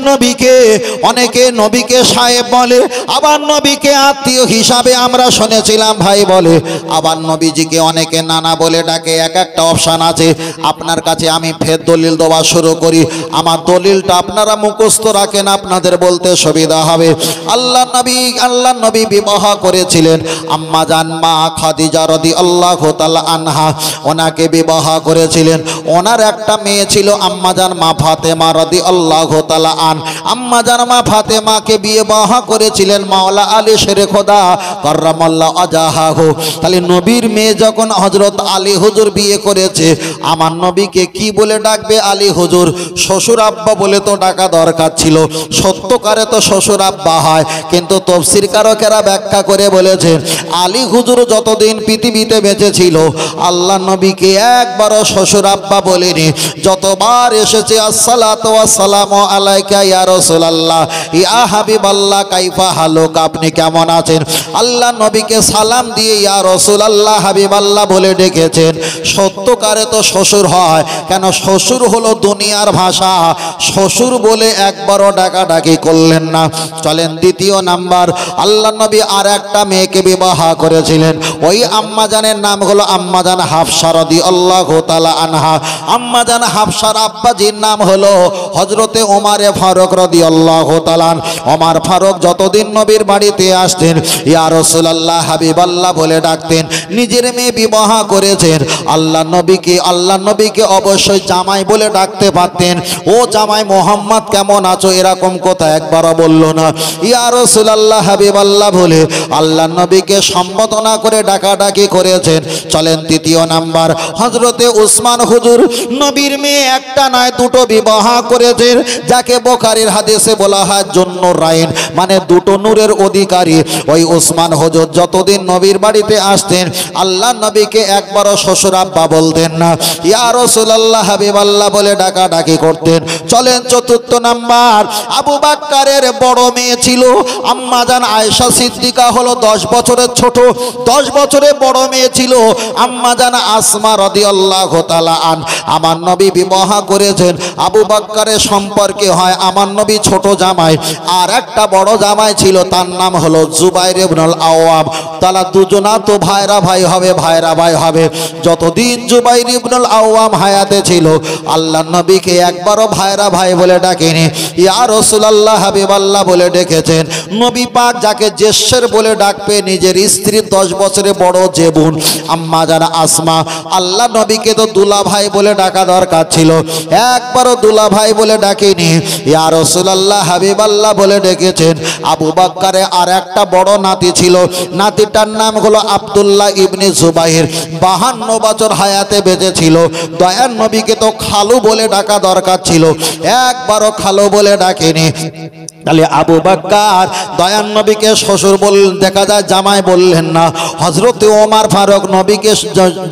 অনেকে নবীকে সাহেব বলে, আবার নবীকে আত্মীয় হিসাবে আমরা শুনেছিলাম ভাই বলে, আবার নবীজিকে অনেকে নানা বলে ডাকে। এক একটা অপশান আছে। আপনার কাছে আমি ফের দলিল দেওয়া শুরু করি, আমার দলিলটা আপনারা মুখস্থ রাখেন, আপনাদের বলতে সুবিধা হবে। আল্লাহ নবী বিবাহ করেছিলেন আম্মা জান মা খাদিজা রাদিয়াল্লাহু তাআলা আনহা, ওনাকে বিবাহ করেছিলেন। ওনার একটা মেয়ে ছিল আম্মাজান মা ফাতেমা রাদিয়াল্লাহু তাআলা আন। আম্মাজান মা ফাতেমাকে বিবাহ করেছিলেন মাওলা আলী শেরে খোদা কাররামাল্লাহু ওয়াজহাহু। তাহলে নবীর মেয়ে যখন হযরত আলী হুজুর বিয়ে করেছে, আমার নবীকে কি বলে ডাকবে? আলী হুজুর। শ্বশুর আব্বা বলে তো ডাকা দরকার ছিল। সত্যকারে তো শ্বশুর আব্বা হয়, কিন্তু তাফসীর কারকেরা ব্যাখ্যা করে বলেছেন, আলী হুজুর যতদিন পৃথিবীতে বেঁচে ছিল আল্লাহ নবীকে একবার শ্বশুর আব্বা বলেনি। যতবার এসেছে আসসালাতু ওয়াসসালামু আলাইকা ইয়া রাসূলুল্লাহ, ইয়া হাবিবাল্লাহ, কাইফা হালুক, আপনি কেমন আছেন? আল্লাহ নবীকে সালাম দিয়ে ইয়া রাসূলুল্লাহ, হাবিবাল্লাহ বলে ডেকেছেন। সত্যকারে তো শ্বশুর হয়, কেন? শ্বশুর হলো দুনিয়ার ভাষা। শ্বশুর বলে একবারও ডাকাডাকি করলেন না। চলেন দ্বিতীয় নাম্বার, আল্লাহ নবী আর একটা মেয়েকে বিবাহ করেছিলেন। ওই আম্মাজানের নাম হলো আম্মাজান হাফসা রাদিয়াল্লাহু তাআলা আনহা। আম্মাজান হাফসার আব্বাজির নাম হলো হযরতে ওমরে ফারুক রাদিয়াল্লাহু তাআলা। ওমর ফারুক যতদিন নবীর বাড়িতে আসতেন ইয়া রাসূলুল্লাহ, হাবিবাল্লাহ বলে ডাকতেন। নিজের মেয়ে বিবাহ করেছেন, আল্লাহ নবীকে অবশ্যই জামাই বলে ডাকতে পারতেন। ও জামাই মোহাম্মদ কেমন আছো, এরকম কথা একবারও বলল না। ইয়া রাসূলুল্লাহ, হাবিবাল্লাহ বলে আল্লাহ নবীকে সম্বোধনা করে ডাকাডাকি করেছেন। চলেন তৃতীয় নাম্বার, হযরতে উসমান হুজুর নবীর মেয়ে একটা নয় দুটো বিবাহ করেছেন, যাকে বুখারীর হাদিসে বলা হয় জুন্নুর রাইন, মানে দুটো নূরের অধিকারী। ওই উসমান হুজুর যতদিন নবীর বাড়িতে আসতেন আল্লাহ নবীকে একবারও শ্বশুর আব্বা বলতেন না, ইয়া রাসূলুল্লাহ, হাবিবাল্লাহ বলে ডাকাডাকি করতেন। চলেন চতুর্থ নাম্বার, আবু বকরের বড় মেয়ে ছিল আম্মাজান আয়েশা সিদ্দিকা, হলো 10 বছরের ছোট। 10 বছরের বড় মেয়ে ছিল আম্মাজান আসমা রাদিয়াল্লাহু তাআলা আন। আমার নবী বিবাহ করেছেন, আবু বকরের সম্পর্কে হয় আমার নবী ছোট জামাই। আর একটা বড় জামাই ছিল, তার নাম হলো জুবাইর ইবনুল আওয়াম। তারা দুজনা তো ভাইরা ভাই হবে। যতদিন জুবাইর ইবনুল আওয়াম হায়াতে ছিল আল্লাহ নবীকে একবারও ভাইরা ভাই বলে ডাকেনি, ইয়া রাসূলুল্লাহ, হাবিবাল্লাহ বলে ডেকেছেন। নবী পাক যাকে জেশের বলে ডাকবে, নিজের স্ত্রীর 10 বছরের বড় যে বোন আম্মা জান আসমা, আল্লাহ নবীকে তো দুলা ভাই বলে ডাকা দরকার ছিল, একবারও দুলা ভাই বলে ডাকেনি, ইয়া রাসূলুল্লাহ, হাবিবাল্লাহ বলে ডেকেছেন। আবু বকরের আর একটা বড় নাতি ছিল, নাতিটার নাম হলো আব্দুল্লাহ ইবনে জুবাইর। 52 বছর হায়াতে বেঁচে ছিল। দয়ার নবীকে তো খালু বলে ডাকা দরকার ছিল, একবারও খালু বলে ডাকেনি। তাহলে আবু বকর দয়ান নবীকে শ্বশুর দেখা যায় জামাই বললেন না, হযরতে ওমর ফারুক নবীকে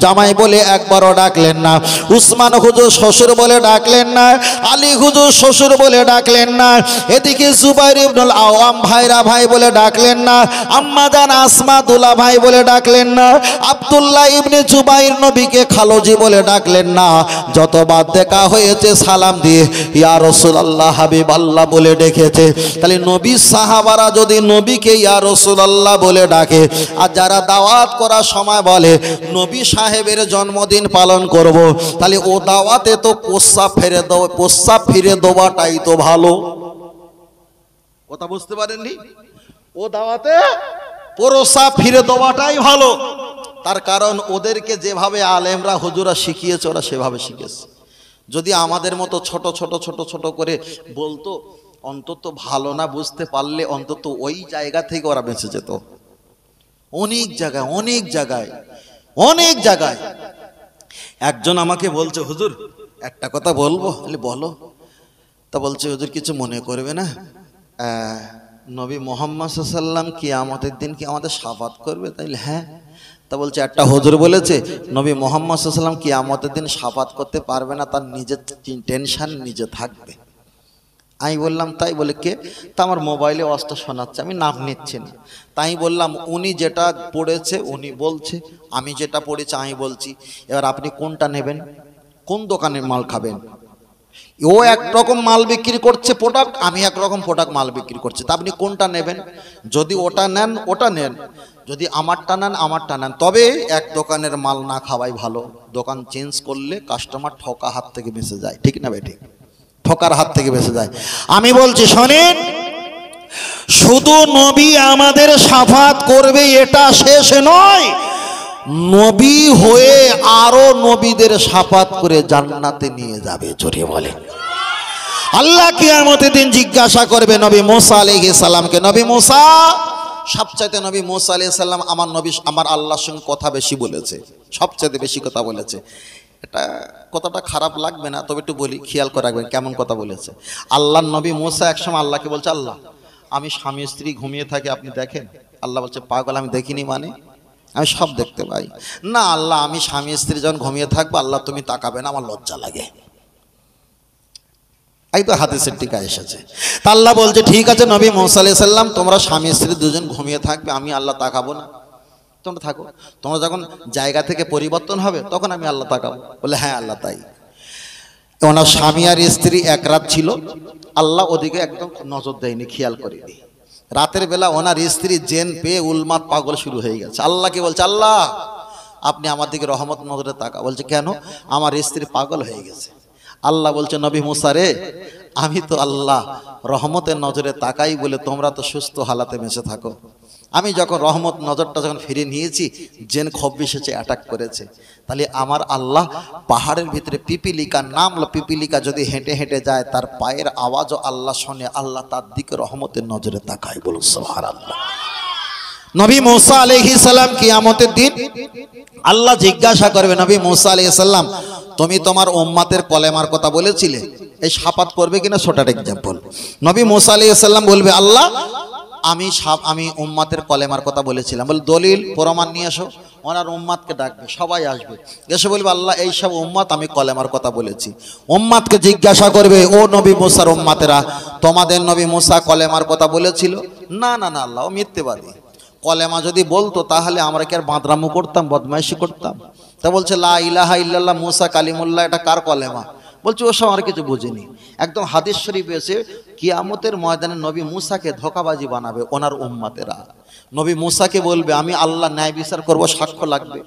জামাই বলে একবারও ডাকলেন না, উসমান হুজুর শ্বশুর বলে ডাকলেন না, আলী হুজুর শ্বশুর বলে ডাকলেন না, এদিকে জুবাইর ইবনুল আওয়াম ভাইরা ভাই বলে ডাকলেন না, আম্মা জান আসমা দুলা ভাই বলে ডাকলেন না, আব্দুল্লাহ ইবনে জুবাইর নবীকে খালজি বলে ডাকলেন না। যতবার দেখা হয়েছে সালাম দিয়ে ইয়া রাসূলুল্লাহ হাবিবাল্লাহ বলে ডেকেছে। তাহলে নবী সাহাবারা যদি নবীকে ইয়া রাসূলুল্লাহ বলে ডাকে, আর যারা দাওয়াত করার সময় বলে নবী সাহেবের জন্মদিন পালন করব, তাহলে ও দাওয়াতে তো প্রস্রাব ফিরে দেওয়াটাই তো ভালো। কথা বুঝতে পারেননি? ও দাওয়াতে প্রস্রাব ফিরে দেওয়াটাই ভালো। তার কারণ ওদেরকে যেভাবে আলেমরা হুজুরা শিখিয়েছে ওরা সেভাবে শিখেছে। যদি আমাদের মতো ছোট ছোট ছোট ছোট করে বলতো, অন্তত ভালো না বুঝতে পারলে অন্তত ওই জায়গা থেকে ওরা বেঁচে যেত। অনেক জায়গায় অনেক জায়গায় অনেক জায়গায় একজন আমাকে বলছে, হুজুর একটা কথা বলবো। বলো। তা বলছে, হুজুর কিছু মনে করবে না, নবী মুহাম্মদ সাল্লাল্লাহু আলাইহি ওয়াসাল্লাম কিয়ামতের দিন কি আমাদের শাফাত করবে? তাইলে হ্যাঁ। তা বলছে, একটা হুজুর বলেছে নবী মুহাম্মদ সাল্লাল্লাহু আলাইহি ওয়াসাল্লাম কিয়ামতের দিন শাফাত করতে পারবে না, তার নিজের টেনশন নিজে থাকবে। আমি বললাম তাই? বলে কে? তা আমার মোবাইলে ওয়াজটা শোনাচ্ছে, আমি নাম নিচ্ছি না। তাই বললাম উনি যেটা পড়েছে উনি বলছে, আমি যেটা পড়েছি আমি বলছি, এবার আপনি কোনটা নেবেন? কোন দোকানের মাল খাবেন? ও একরকম মাল বিক্রি করছে প্রোডাক্ট, আমি একরকম প্রোডাক্ট মাল বিক্রি করছি, তা আপনি কোনটা নেবেন? যদি ওটা নেন ওটা নেন, যদি আমারটা নেন আমারটা নেন, তবে এক দোকানের মাল না খাওয়াই ভালো। দোকান চেঞ্জ করলে কাস্টমার ঠকা হাত থেকে বেঁচে যায়, ঠিক না বেঠিক? ঠকার হাত থেকে বেঁচে যায়। আমি বলছি শোনেন, শুধু নবী আমাদের শাফাত করবে এটা শেষ নয়, নবী হয়ে আরো নবীদের শাফাত করে জান্নাতে নিয়ে যাবে। জোরে বলে আল্লাহ কিয়ামতের দিন জিজ্ঞাসা করবে নবী মুসা আলাইহিস সালামকে, নবী মুসা, সবচাইতে নবী মুসা আলাইহিস সালাম আমার নবী আমার আল্লাহর সঙ্গে কথা বেশি বলেছে, সবচাইতে বেশি কথা বলেছে। এটা কথাটা খারাপ লাগবে না, তবে একটু বলি, খেয়াল করে রাখবেন কেমন কথা বলেছে। আল্লাহর নবী মুসা একসময় আল্লাহকে বলছে, আল্লাহ আমি স্বামী স্ত্রী ঘুমিয়ে থাকি আপনি দেখেন? আল্লাহ বলছে, পাগল আমি দেখিনি মানে? আমি সব দেখতে পাই। না আল্লাহ, আমি স্বামী স্ত্রী যখন ঘুমিয়ে থাকবো আল্লাহ তুমি তাকাবে না, আমার লজ্জা লাগে। এই তো হাদিসের টিকা এসেছে। তা আল্লাহ বলছে, ঠিক আছে নবী মুসা আলাইহিস সালাম, তোমরা স্বামী স্ত্রী দুজন ঘুমিয়ে থাকবে, আমি আল্লাহ তাকাবো না? তোমরা থাকো, তোমরা যখন জায়গা থেকে পরিবর্তন হবে তখন আমি আল্লাহ তাকাবো। বলে হ্যাঁ আল্লাহ তাই। ওনার স্বামী আর স্ত্রী এক রাত ছিল, আল্লাহ ওদিকে একদম নজর দেয়নি, খেয়াল করেনি। রাতের বেলা ওনার স্ত্রী জেন পেয়ে উলমাত পাগল শুরু হয়ে গেছে। আল্লাহকে বলছে, আল্লাহ আপনি আমার দিকে রহমত নজরে তাকা। বলছে কেন? আমার স্ত্রী পাগল হয়ে গেছে। আল্লাহ বলছে, নবী মুসা রে, আমি তো আল্লাহ রহমতের নজরে তাকাই বলে তোমরা তো সুস্থ হালাতে বেঁচে থাকো। আমি যখন রহমত নজরটা যখন ফিরে নিয়েছি, জেন খব্বিশ এসে অ্যাটাক করেছে। তাহলে আমার আল্লাহ পাহাড়ের ভিতরে পিপিলিকা, নাম পিপিলিকা যদি হেঁটে হেঁটে যায় তার পায়ের আওয়াজও আল্লাহ শোনে, আল্লাহ তার দিকে রহমতের নজরে তাকায়। বলুন সুবহানাল্লাহ। নবী মুসা আলাইহিস সালাম কিয়ামতের দিন আল্লাহ জিজ্ঞাসা করবে, নবী মুসা আলাইহিস সালাম তুমি তোমার উম্মতের কলেমার কথা বলেছিলে, এই শাফাত করবে কিনা? ছোট এক্সাম্পল, নবী মুসা আলাইহিস সালাম বলবে, আল্লাহ আমি উম্মতের কলেমার কথা বলেছিলাম। বলে দলিল প্রমাণ নিয়ে এসো। ওনার উম্মতকে ডাকবে, সবাই আসবে, এসে বলবে আল্লাহ এই সব উম্মত আমি কলেমার কথা বলেছি। উম্মতকে জিজ্ঞাসা করবে, ও নবী মুসার উম্মতেরা, তোমাদের নবী মুসা কলেমার কথা বলেছিল? না না না আল্লাহ, ও মিথ্যেবাদী। কলেমা যদি বলতো তাহলে আমরা কি আর বাঁদরামো করতাম, বদমাইশি করতাম? তা বলছে লা ইলাহা ইল্লাল্লাহ মুসা কালিমুল্লাহ, এটা কার কলেমা? বলছে ওসব আর কিছু বুঝিনি। একদম হাদিস শরীফ এসে কিয়ামতের ময়দানে নবী মুসাকে ধোঁকাবাজি বানাবে ওনার উম্মতেরা। নবী মুসাকে বলবে, আমি আল্লাহ ন্যায় বিচার করব, সাক্ষ্য লাগবে।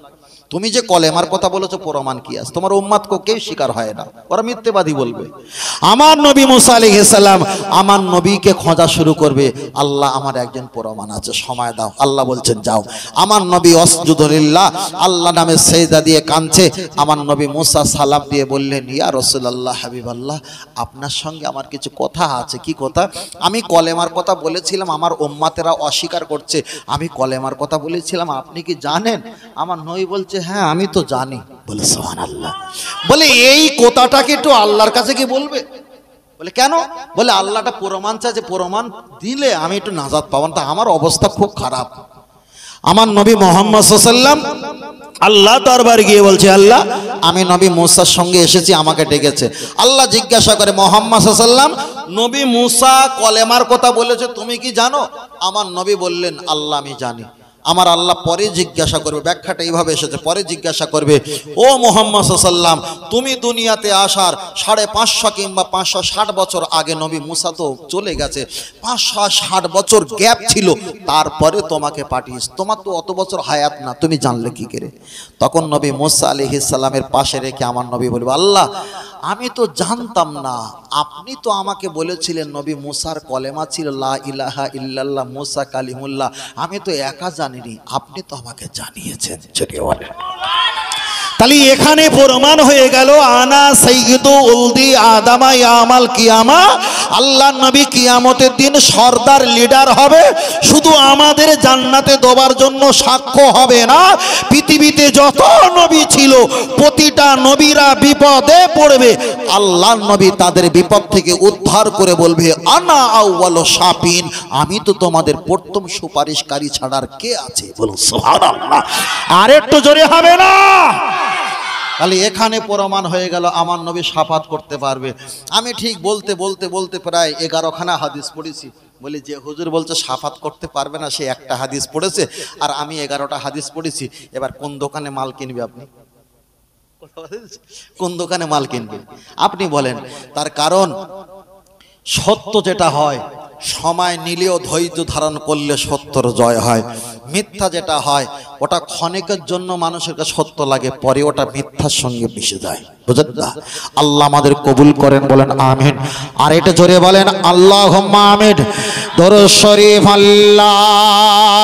তুমি যে কলেমার কথা বলেছো প্রমাণ কি আছে? তোমার উম্মতকে কেউ স্বীকার হয় না, ওরা মিথ্যেবাদী বলবে। আমার নবী মুসা আলাইহিস সালাম আমার নবীকে খোঁজা শুরু করবে, আল্লাহ আমার একজন প্রমাণ আছে, সময় দাও। আল্লাহ বলছেন যাও। আমার নবী আসজুদু লিল্লাহ, আল্লাহ নামে সেজদা দিয়ে কাঁদছে। আমার নবী মুসা সালাম দিয়ে বললেন, ইয়া রাসূলুল্লাহ হাবিবাল্লাহ, আপনার সঙ্গে আমার কিছু কথা আছে। কি কথা? আমি কলেমার কথা বলেছিলাম, আমার উম্মতেরা অস্বীকার করছে। আমি কলেমার কথা বলেছিলাম, আপনি কি জানেন? আমার নবী বলছে, হ্যাঁ আমি তো জানি। বলে সুবহানাল্লাহ। বলে এই কথাটাকে একটু আল্লাহর কাছে কি বলবে? বলে কেন? বলে আল্লাহটা প্রমাণ চায়, যে প্রমাণ দিলে আমি একটু নাজাত পাবো না, আমার অবস্থা খুব খারাপ। আমার নবী মুহাম্মদ সাল্লাল্লাহু আলাইহি ওয়াসাল্লাম আল্লাহ দরবার গিয়ে বলছে, আল্লাহ আমি নবী মুসার সঙ্গে এসেছি, আমাকে ডেকেছে। আল্লাহ জিজ্ঞাসা করে, মুহাম্মদ সাল্লাল্লাহু আলাইহি ওয়াসাল্লাম নবী মুসা কলেমার কথা বলেছে, তুমি কি জানো? আমার নবী বললেন, আল্লাহ আমি জানি। আমার আল্লাহ পরে জিজ্ঞাসা করবে, ব্যাখ্যাটা এইভাবে এসেছে, পরে জিজ্ঞাসা করবে, ও মুহাম্মদ সাল্লাল্লাহু আলাইহি ওয়াসাল্লাম তুমি দুনিয়াতে আসার 550 কিংবা 560 বছর আগে নবী মুসা তো চলে গেছে, 560 বছর গ্যাপ ছিল, তারপরে তোমাকে পাঠিয়েছে, তোমার তো অত বছর হায়াত না, তুমি জানলে কি করে? তখন নবী মুসা আলাইহিস সালামের পাশে রেখে আমার নবী বলবে, আল্লাহ আমি তো জানতাম না, আপনি তো আমাকে বলেছিলেন নবী মুসার কলেমা ছিল লা ইলাহা ইল্লাল্লাহ মুসা কালিমুল্লাহ, আমি তো একা জানিনি, আপনি তো আমাকে জানিয়েছেন। তাহলে এখানে প্রমাণ হয়ে গেল, আনা সাইয়্যিদু উলদি আদামা ইয়ামাল কিয়ামা, আল্লাহ নবী কিয়ামতের দিন সর্দার লিডার হবে, শুধু আমাদের জান্নাতে দেওয়ার জন্য সাক্ষ্য হবে না, পৃথিবীতে যত নবী ছিল প্রতিটা নবীরা বিপদে পড়বে, আল্লাহ নবী তাদের বিপদ থেকে উদ্ধার করে বলবে, আনা আউয়ালু শাফিন, আমি তো তোমাদের প্রথম সুপারিশকারী ছাড়ার কে আছে? বলুন সুবহানাল্লাহ। আর একটু জোরে হবে না? তাহলে এখানে প্রমাণ হয়ে গেল আমার নবী শাফাত করতে পারবে। আমি ঠিক বলতে বলতে বলতে প্রায় 11খানা হাদিস পড়েছি। বলি যে হুজুর বলছে শাফাত করতে পারবে না, সে একটা হাদিস পড়েছে আর আমি 11টা হাদিস পড়েছি। এবার কোন দোকানে মাল কিনবে আপনি? কোন দোকানে মাল কিনবে আপনি বলেন? তার কারণ সত্য যেটা হয়, সময় নিলেও ধৈর্য ধারণ করলে সত্যর জয় হয়। মিথ্যা যেটা হয় ওটা ক্ষণিকের জন্য মানুষের কাছে সত্য লাগে, পরে ওটা মিথ্যার সঙ্গে মিশে যায়। বুঝলেন না? আল্লাহ আমাদের কবুল করেন, বলেন আমিন। আর এটা জোরে বলেন আল্লাহুম্মা আমিন। দরুদ শরীফ আল্লাহুম্মা